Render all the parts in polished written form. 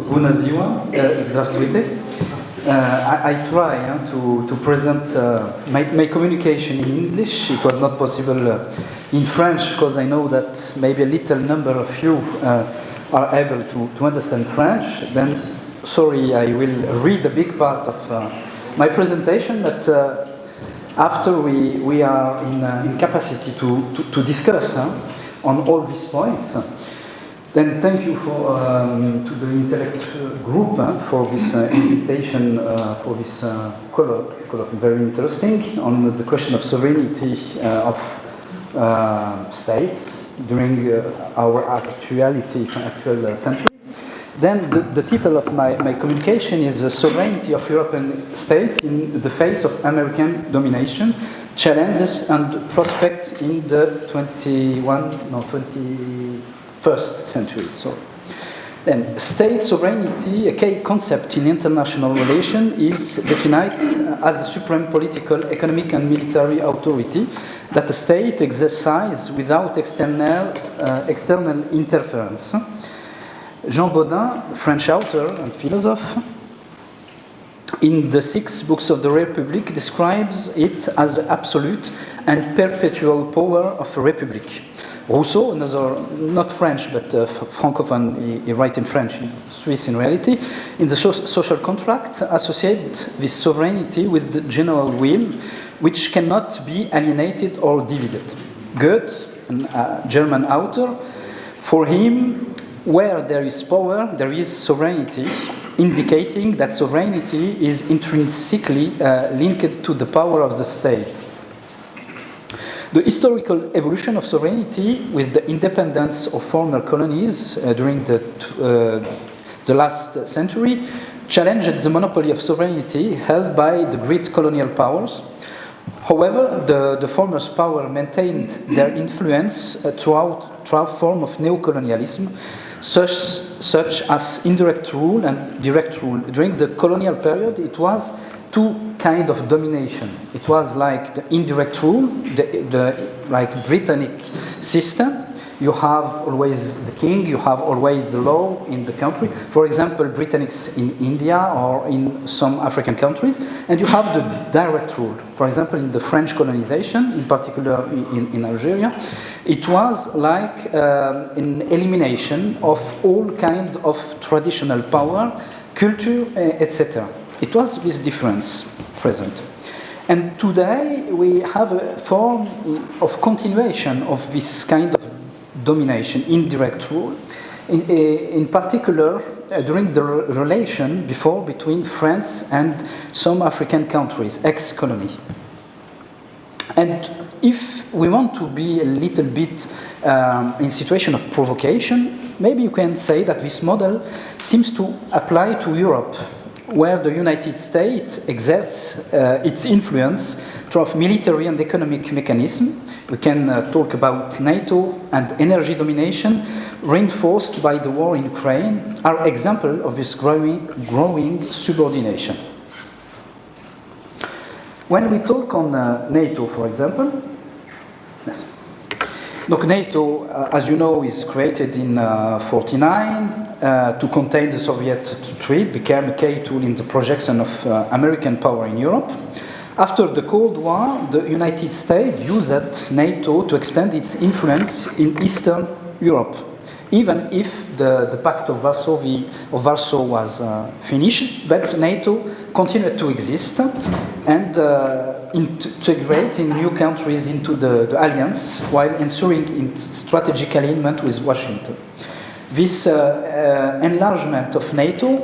Bună ziua, здравствуйте. I try to present my communication in English. It was not possible in French because I know that maybe a little number of you are able to understand French. Then, sorry, I will read a big part of my presentation, but after we are in capacity to discuss on all these points. Then thank you to the Intellect group for this invitation for this colloquy, very interesting, on the question of sovereignty of states during our actual century. Then the title of my communication is Sovereignty of European States in the Face of American Domination, Challenges and Prospects in the 21st century. So, then state sovereignty, a key concept in international relations, is defined as a supreme political, economic, and military authority that a state exercises without external interference. Jean Bodin, French author and philosopher, in the 6 books of the Republic, describes it as the absolute and perpetual power of a republic. Rousseau, another, not French, but Francophone, he writes in French, Swiss in reality, in the social contract, associates this sovereignty with the general will, which cannot be alienated or divided. Goethe, a German author, for him, where there is power, there is sovereignty, indicating that sovereignty is intrinsically linked to the power of the state. The historical evolution of sovereignty with the independence of former colonies during the last century challenged the monopoly of sovereignty held by the great colonial powers. However, the former powers maintained their influence throughout forms of neocolonialism, such as indirect rule and direct rule. During the colonial period, it was 2 kinds of domination. It was like the indirect rule, the like Britannic system. You have always the king, you have always the law in the country. For example, Britannics in India or in some African countries. And you have the direct rule. For example, in the French colonization, in particular in Algeria, it was like an elimination of all kinds of traditional power, culture, etc. It was this difference present. And today we have a form of continuation of this kind of domination, indirect rule, in particular during the relation between France and some African countries, ex-colony. And if we want to be a little bit in situation of provocation, maybe you can say that this model seems to apply to Europe, where the United States exerts its influence through military and economic mechanisms. We can talk about NATO and energy domination, reinforced by the war in Ukraine, are examples of this growing subordination. When we talk on NATO, for example, yes. Look, NATO, as you know, is created in 1949 to contain the Soviet threat, became a key tool in the projection of American power in Europe. After the Cold War, the United States used NATO to extend its influence in Eastern Europe, even if the Pact of Warsaw was finished, but NATO continued to exist and integrating new countries into the alliance while ensuring its strategic alignment with Washington. This enlargement of NATO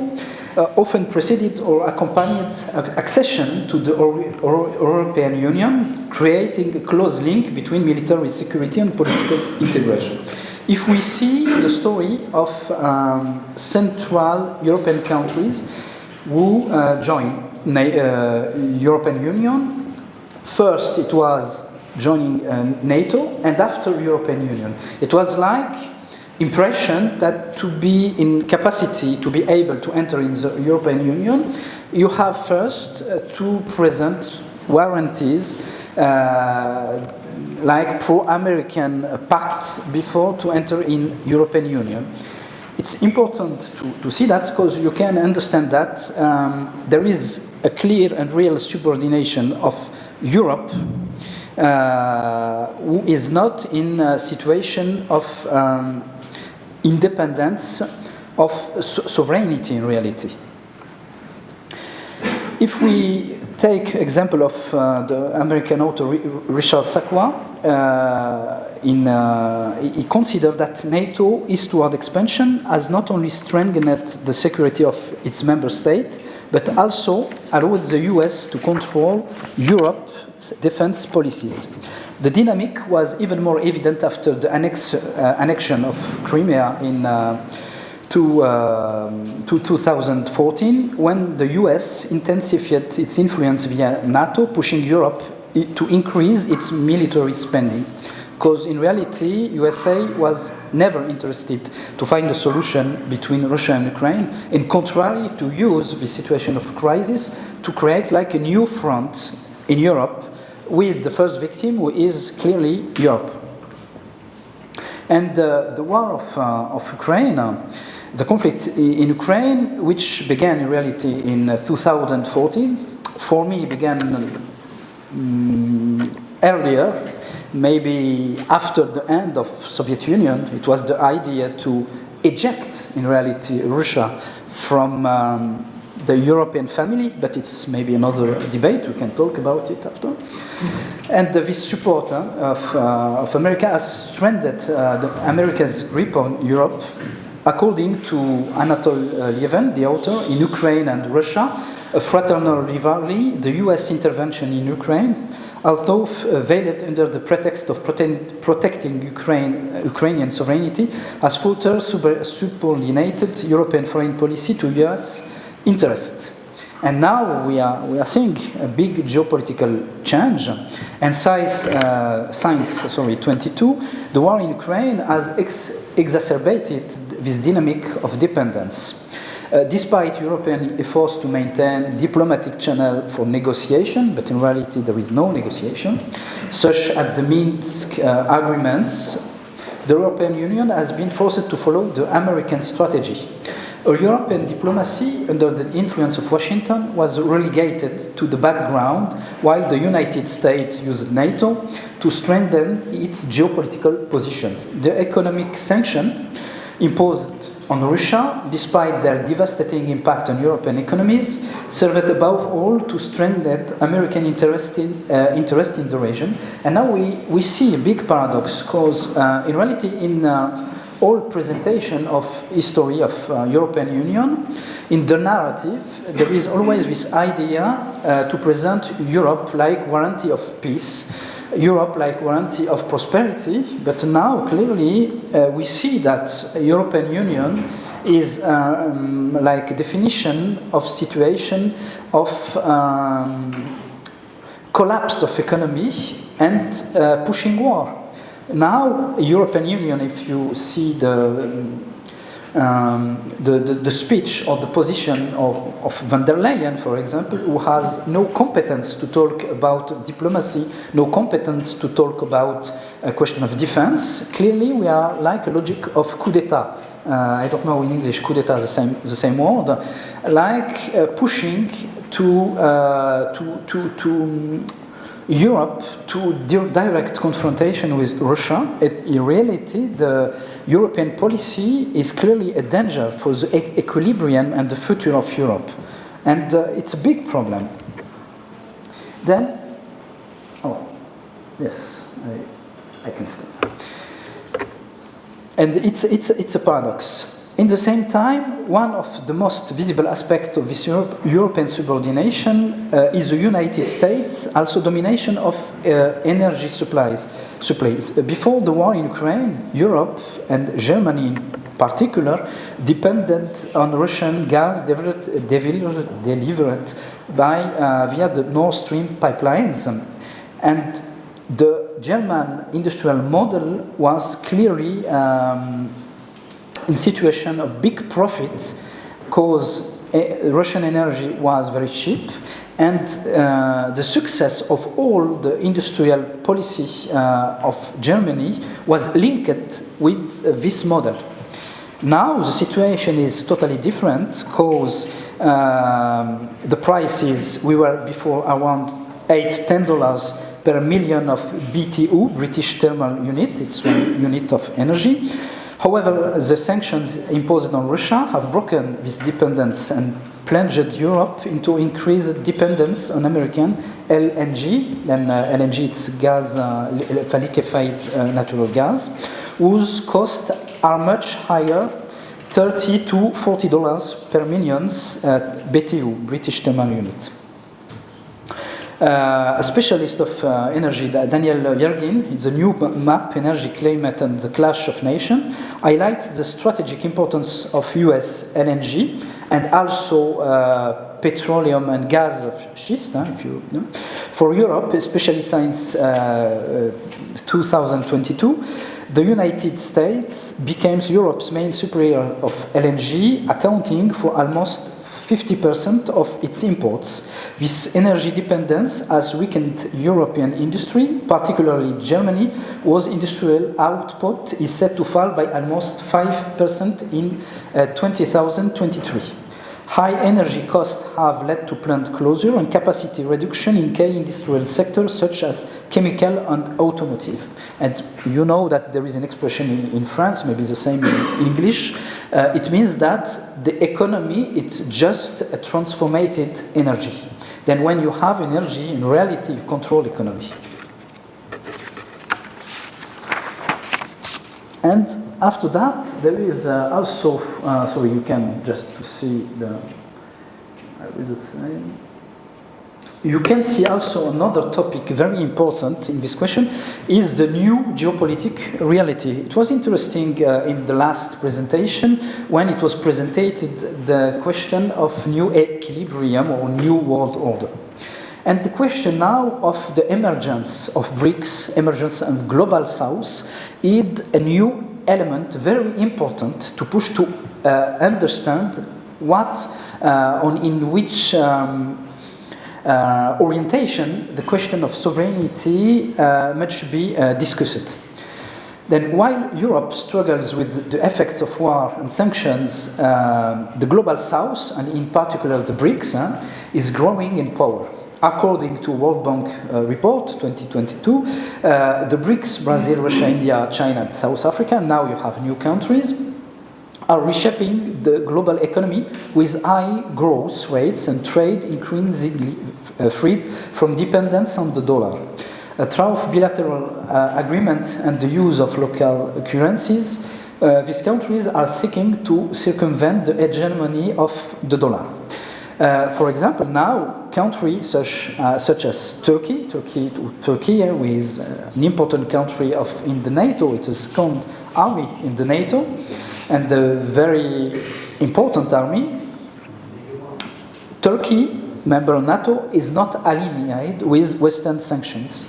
often preceded or accompanied accession to the European Union, creating a close link between military security and political integration. If we see the story of Central European countries who joined European Union, first it was joining NATO, and after European Union. It was like impression that to be in capacity to be able to enter in the European Union, you have first to present warranties like pro-American pact before to enter in European Union. it's important to see that, because you can understand that there is a clear and real subordination of Europe, who is not in a situation of independence, of sovereignty in reality. If we take example of the American author Richard Sakwa, he considered that NATO eastward expansion has not only strengthened the security of its member states, but also allowed the US to control Europe's defense policies. The dynamic was even more evident after the annexion of Crimea in 2014, when the US intensified its influence via NATO, pushing Europe to increase its military spending. Because in reality, USA was never interested to find a solution between Russia and Ukraine, and contrary to use the situation of crisis to create like a new front in Europe, with the first victim who is clearly Europe. And the war of Ukraine, the conflict in Ukraine, which began in reality in 2014, for me began earlier, maybe after the end of Soviet Union. It was the idea to eject, in reality, Russia from the European family, but it's maybe another debate. We can talk about it after. And this support of America has strengthened America's grip on Europe. According to Anatol Lievin, the author, in Ukraine and Russia, a fraternal rivalry, the US intervention in Ukraine, although veiled under the pretext of protecting Ukrainian sovereignty, has further subordinated European foreign policy to US interests. And now we are seeing a big geopolitical change. And since 22, the war in Ukraine has exacerbated this dynamic of dependence. Despite European efforts to maintain diplomatic channel for negotiation, but in reality there is no negotiation, such as the Minsk agreements, the European Union has been forced to follow the American strategy. A European diplomacy under the influence of Washington was relegated to the background, while the United States used NATO to strengthen its geopolitical position. The economic sanction imposed on Russia, despite their devastating impact on European economies, served above all to strengthen American interest in the region. And now we see a big paradox, because in reality, in all presentation of history of European Union, in the narrative, there is always this idea to present Europe like guarantee of peace, Europe like guarantee of prosperity, but now clearly we see that European Union is like a definition of situation of collapse of economy and pushing war. Now, European Union, if you see the speech or the position of von der Leyen, for example, who has no competence to talk about diplomacy, no competence to talk about a question of defense, clearly we are like a logic of coup d'etat. I don't know in English, coup d'etat, the same word, like pushing to Europe to direct confrontation with Russia. In reality, the European policy is clearly a danger for the equilibrium and the future of Europe. And it's a big problem. Then, oh, yes, I can stop. And it's a paradox. In the same time, one of the most visible aspects of this European subordination is the United States also domination of energy supplies. Before the war in Ukraine, Europe and Germany in particular depended on Russian gas delivered via the Nord Stream pipelines, and the German industrial model was clearly in situation of big profit, because Russian energy was very cheap, and the success of all the industrial policy of Germany was linked with this model. Now the situation is totally different because the prices, we were before around $8–10 per million of BTU, British Thermal Unit, it's one unit of energy. However, the sanctions imposed on Russia have broken this dependence and plunged Europe into increased dependence on American LNG, and LNG it's gas, liquefied natural gas, whose costs are much higher, $30 to $40 per million BTU, British Thermal Unit. A specialist of energy, Daniel Yergin, in the new map, Energy, Climate and the Clash of Nations, highlights the strategic importance of US LNG and also petroleum and gas of schist, if you know. For Europe, especially since 2022, the United States became Europe's main supplier of LNG, accounting for almost 50% of its imports. This energy dependence has weakened European industry, particularly Germany, whose industrial output is set to fall by almost 5% in 2023. High energy costs have led to plant closure and capacity reduction in key industrial sectors such as chemical and automotive. And you know that there is an expression in France, maybe the same in English. It means that the economy is just a transformed energy. Then when you have energy, in reality, you control economy. And after that, there is also, sorry, you can just to see the, I will say, you can see also another topic very important in this question is the new geopolitical reality. It was interesting in the last presentation when it was presented the question of new equilibrium or new world order. And the question now of the emergence of BRICS, emergence of global south, is a new element very important to push to understand what in which orientation the question of sovereignty must be discussed. Then while Europe struggles with the effects of war and sanctions, the global south, and in particular the BRICS, is growing in power. According to World Bank report 2022, the BRICS, Brazil, Russia, India, China, and South Africa, now you have new countries, are reshaping the global economy with high growth rates and trade increasingly freed from dependence on the dollar. Through bilateral agreement and the use of local currencies, these countries are seeking to circumvent the hegemony of the dollar. For example, now countries such as Turkey, who is an important country in the NATO, it is called army in the NATO, and a very important army. Turkey, member of NATO, is not aligned with Western sanctions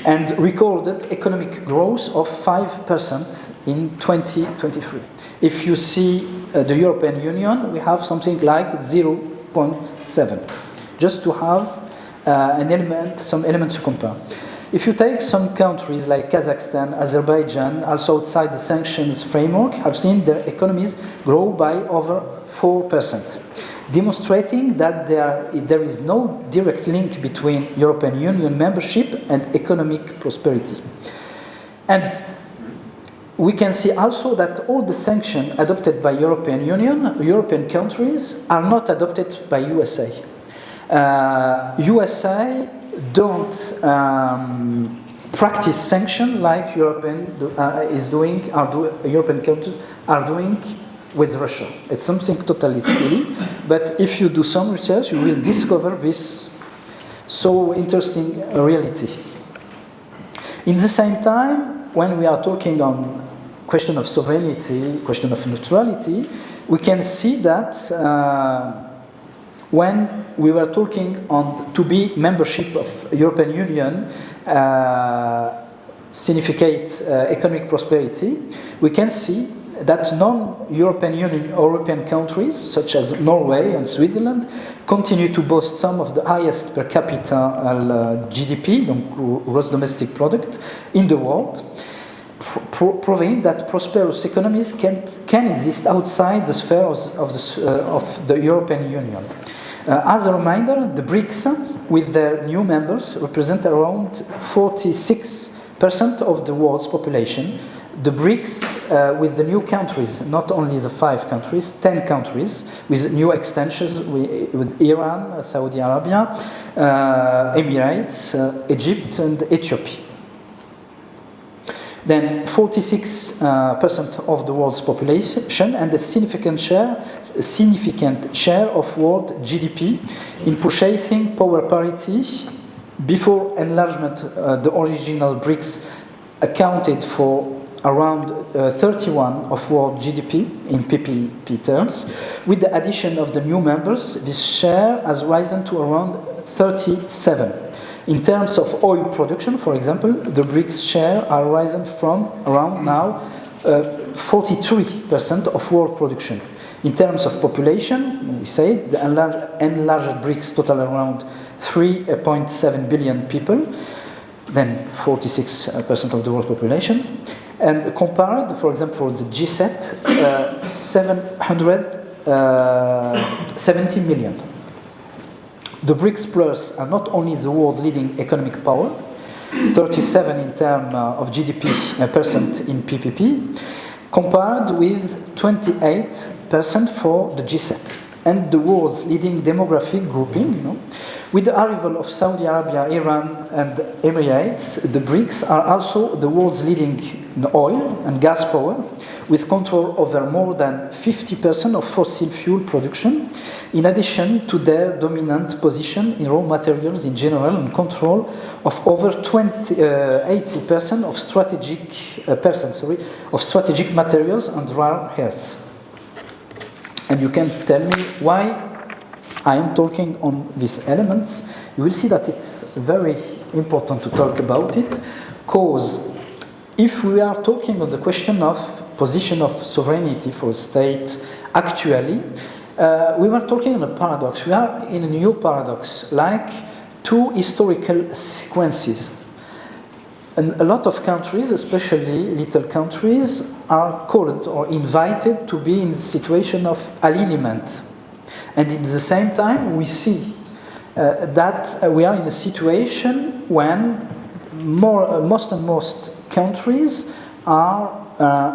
and recorded economic growth of 5% in 2023. If you see the European Union, we have something like 0.7, just to have some elements to compare. If you take some countries like Kazakhstan, Azerbaijan, also outside the sanctions framework, have seen their economies grow by over 4%, demonstrating that there is no direct link between European Union membership and economic prosperity. And we can see also that all the sanctions adopted by European Union, European countries, are not adopted by USA. USA don't practice sanction like European countries are doing with Russia. It's something totally silly, but if you do some research, you will discover this so interesting reality. In the same time, when we are talking on question of sovereignty, question of neutrality, we can see that when we were talking on to be membership of European Union significates economic prosperity, we can see that non-European Union European countries such as Norway and Switzerland continue to boast some of the highest per capita GDP, donc gross domestic product, in the world, proving that prosperous economies can exist outside the sphere of the European Union. As a reminder, the BRICS, with their new members, represent around 46% of the world's population. The BRICS, with the new countries, not only the 5 countries, 10 countries, with new extensions with Iran, Saudi Arabia, Emirates, Egypt, and Ethiopia. Then 46% of the world's population and a significant share of world GDP in purchasing power parity. Before enlargement, the original BRICS accounted for around 31 of world GDP in PPP terms. With the addition of the new members, this share has risen to around 37. In terms of oil production, for example, the BRICS share are risen from around now 43% of world production. In terms of population, we say the enlarged BRICS total around 3.7 billion people, then 46% of the world population. And compared, for example, for the G7, 770 million. The BRICS Plus are not only the world's leading economic power, 37 in terms of GDP percent in PPP, compared with 28% for the G7, and the world's leading demographic grouping. With the arrival of Saudi Arabia, Iran, and Emirates, the BRICS are also the world's leading oil and gas power, with control over more than 50% of fossil fuel production, in addition to their dominant position in raw materials in general and control of over 80% of strategic materials and rare earths. And you can tell me why I am talking on these elements. You will see that it's very important to talk about it, because if we are talking on the question of position of sovereignty for a state actually, we were talking on a paradox. We are in a new paradox, like 2 historical sequences. And a lot of countries, especially little countries, are called or invited to be in the situation of alignment. And at the same time, we see that we are in a situation when most countries are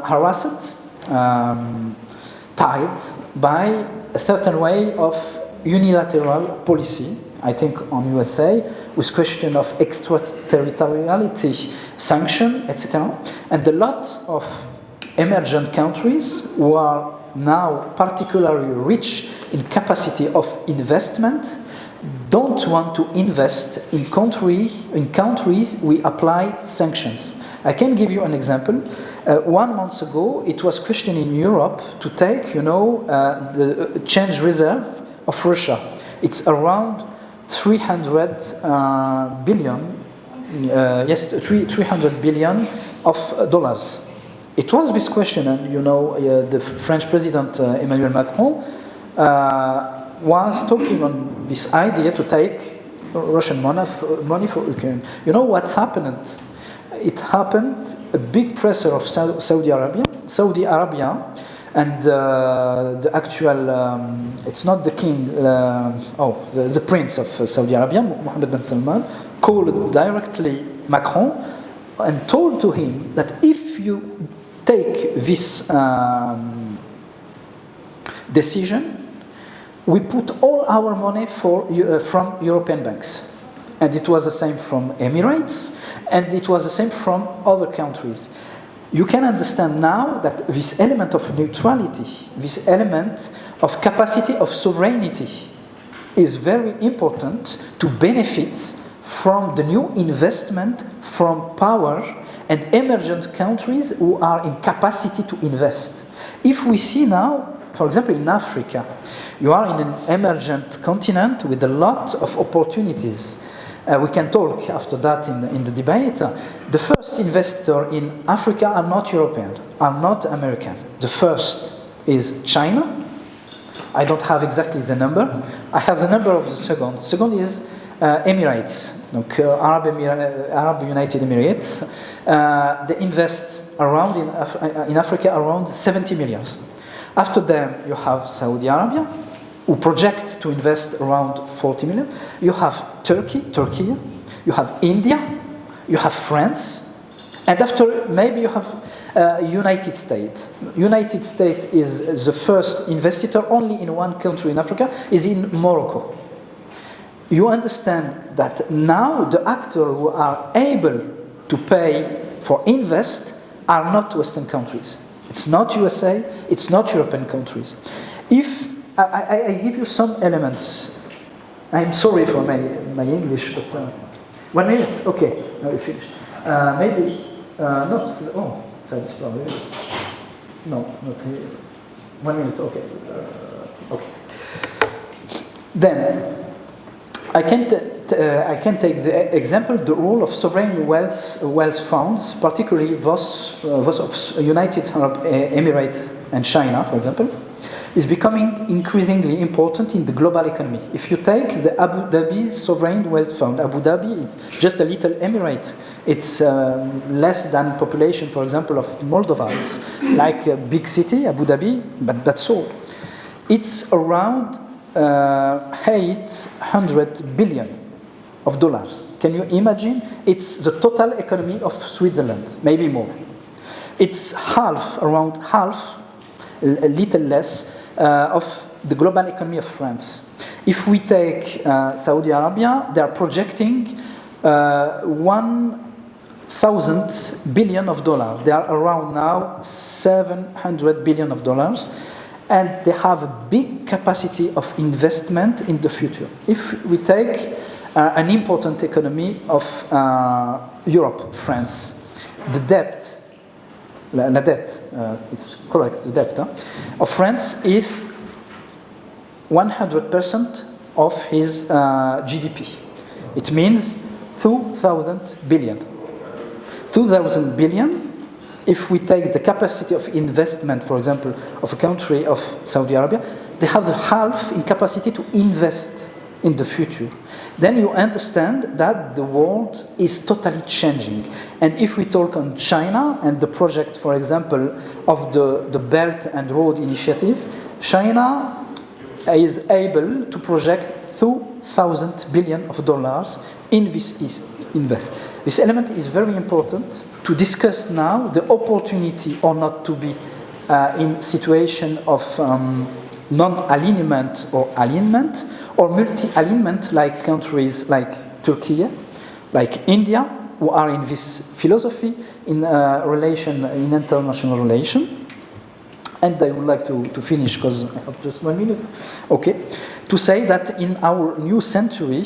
harassed, tied by a certain way of unilateral policy. I think on USA, with question of extraterritoriality, sanction, etc. And a lot of emergent countries who are now particularly rich in capacity of investment don't want to invest in countries we apply sanctions. I can give you an example. 1 month ago, it was questioned in Europe to take, the change reserve of Russia. It's around 300 billion. 300 billion of dollars. It was this question, and the French President Emmanuel Macron was talking on this idea to take Russian money for Ukraine. You know what happened? It happened a big pressure of Saudi Arabia, and the actual, it's not the king, the prince of Saudi Arabia, Mohammed bin Salman, called directly Macron and told to him that if you take this decision, we put all our money from European banks. And it was the same from Emirates, and it was the same from other countries. You can understand now that this element of neutrality, this element of capacity of sovereignty is very important to benefit from the new investment from power and emergent countries who are in capacity to invest. If we see now, for example, in Africa, you are in an emergent continent with a lot of opportunities. We can talk after that in the debate. The first investor in Africa are not European, are not American. The first is China. I don't have exactly the number. I have the number of the second. The second is Emirates, Arab United Emirates. They invest around in Africa around 70 million. After them, you have Saudi Arabia, who project to invest around 40 million. You have Turkey, you have India, you have France, and after maybe you have United States. United States is the first investor only in one country in Africa, is in Morocco. You understand that now the actors who are able to pay for invest are not Western countries. It's not USA, it's not European countries. If I give you some elements, I'm sorry for my English, but 1 minute, okay, now we finished. Maybe not, oh, that's probably, no, not here. 1 minute, okay, okay. Then, I can take the example, the role of sovereign wealth funds, particularly those of United Arab Emirates and China, for example, is becoming increasingly important in the global economy. If you take the Abu Dhabi's sovereign wealth fund, Abu Dhabi, it's just a little emirate. It's less than population, for example, of Moldova. It's like a big city, Abu Dhabi, but that's all. It's around 800 billion of dollars. Can you imagine? It's the total economy of Switzerland, maybe more. It's half, around half, a little less, of the global economy of France. If we take Saudi Arabia, they are projecting 1,000 billion of dollars. They are around now 700 billion of dollars. And they have a big capacity of investment in the future. If we take an important economy of Europe, France, the debt, it's correct, the debt of France is 100% of his GDP. It means 2,000 billion. 2,000 billion. If we take the capacity of investment, for example, of a country of Saudi Arabia, they have the half in capacity to invest in the future. Then you understand that the world is totally changing. And if we talk on China and the project, for example, of the Belt and Road Initiative, China is able to project 2,000 billion of dollars in this invest. This element is very important to discuss now the opportunity or not to be in situation of non-alignment or alignment or multi-alignment like countries like Turkey, like India, who are in this philosophy in international relation. And I would like to finish because I have just 1 minute. Okay, to say that in our new century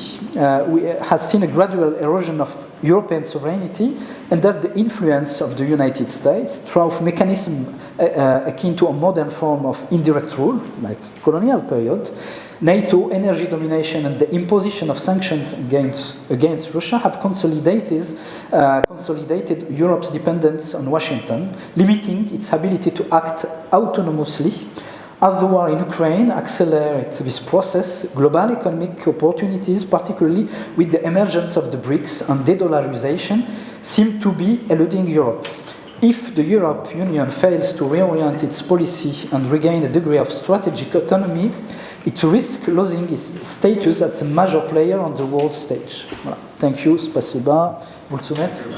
we have seen a gradual erosion of European sovereignty, and that the influence of the United States through mechanism akin to a modern form of indirect rule, like colonial period, NATO, energy domination, and the imposition of sanctions against Russia have consolidated Europe's dependence on Washington, limiting its ability to act autonomously. As the war in Ukraine accelerates this process, global economic opportunities, particularly with the emergence of the BRICS and de-dollarization, seem to be eluding Europe. If the European Union fails to reorient its policy and regain a degree of strategic autonomy, it risks losing its status as a major player on the world stage. Voilà. Thank you, spasiba, mulțumesc.